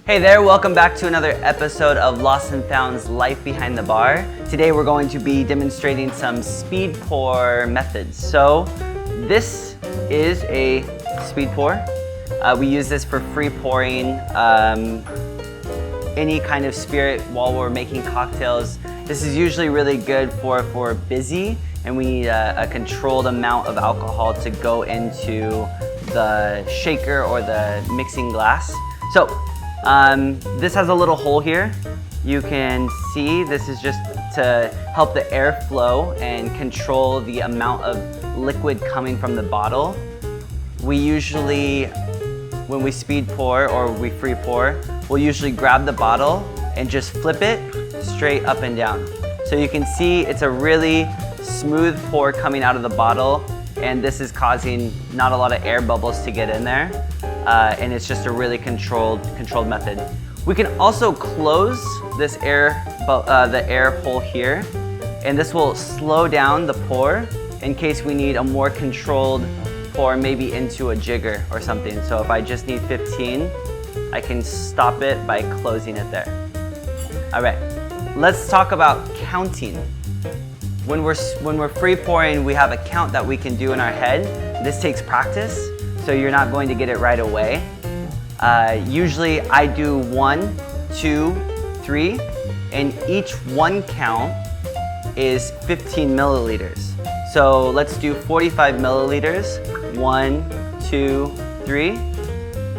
Hey there, welcome back to another episode of Lost and Found's Life Behind the Bar. Today we're going to be demonstrating some speed pour methods. So this is a speed pour. We use this for free pouring any kind of spirit while we're making cocktails. This is usually really good for if we're busy and we need a controlled amount of alcohol to go into the shaker or the mixing glass. So this has a little hole here. You can see this is just to help the air flow and control the amount of liquid coming from the bottle. We usually, when we speed pour or we free pour, we'll usually grab the bottle and just flip it straight up and down. So you can see it's a really smooth pour coming out of the bottle, and this is causing not a lot of air bubbles to get in there. And it's just a really controlled method. We can also close this the air hole here, and this will slow down the pour in case we need a more controlled pour, maybe into a jigger or something. So if I just need 15, I can stop it by closing it there. All right, let's talk about counting. When we're free pouring, we have a count that we can do in our head. This takes practice, so you're not going to get it right away. Usually I do 1, 2, 3, and each one count is 15 milliliters. So let's do 45 milliliters. 1, 2, 3.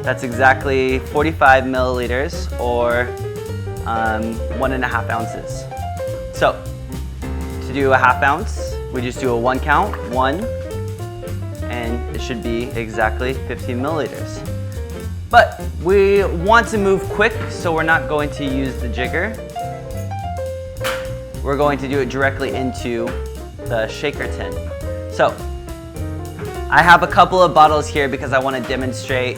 That's exactly 45 milliliters, or 1.5 ounces. So to do a half ounce, we just do a 1 count, 1, and it should be exactly 15 milliliters. But we want to move quick, so we're not going to use the jigger. We're going to do it directly into the shaker tin. So I have a couple of bottles here because I want to demonstrate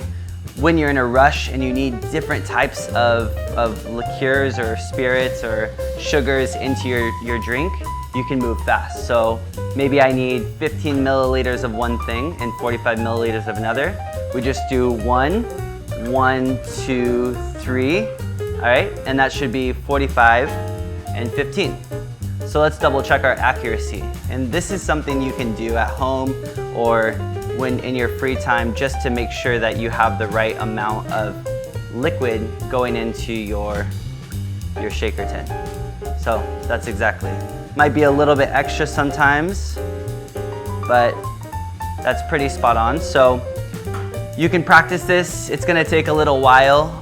when you're in a rush and you need different types of liqueurs or spirits or sugars into your drink, you can move fast. So maybe I need 15 milliliters of one thing and 45 milliliters of another. We just do 1, 2, 3, all right? And that should be 45 and 15. So let's double check our accuracy. And this is something you can do at home or when in your free time, just to make sure that you have the right amount of liquid going into your shaker tin. So that's exactly. Might be a little bit extra sometimes, but that's pretty spot on. So you can practice this. It's gonna take a little while.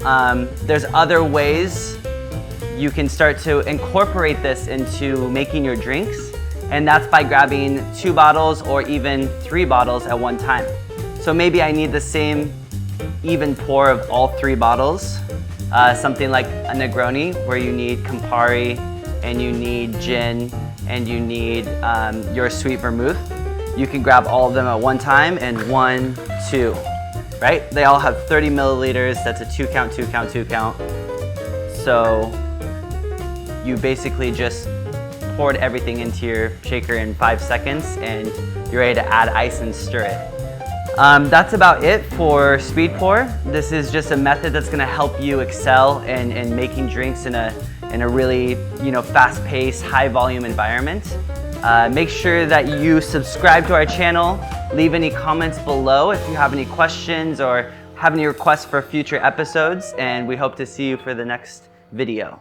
There's other ways you can start to incorporate this into making your drinks, and that's by grabbing 2 bottles or even 3 bottles at one time. So maybe I need the same even pour of all 3 bottles. Something like a Negroni, where you need Campari and you need gin and you need your sweet vermouth. You can grab all of them at one time, and 1, 2, right? They all have 30 milliliters. That's a 2 count, 2 count, 2 count. So you basically just poured everything into your shaker in 5 seconds, and you're ready to add ice and stir it. That's about it for speed pour. This is just a method that's gonna help you excel in making drinks in a really fast-paced, high-volume environment. Make sure that you subscribe to our channel. Leave any comments below if you have any questions or have any requests for future episodes, and we hope to see you for the next video.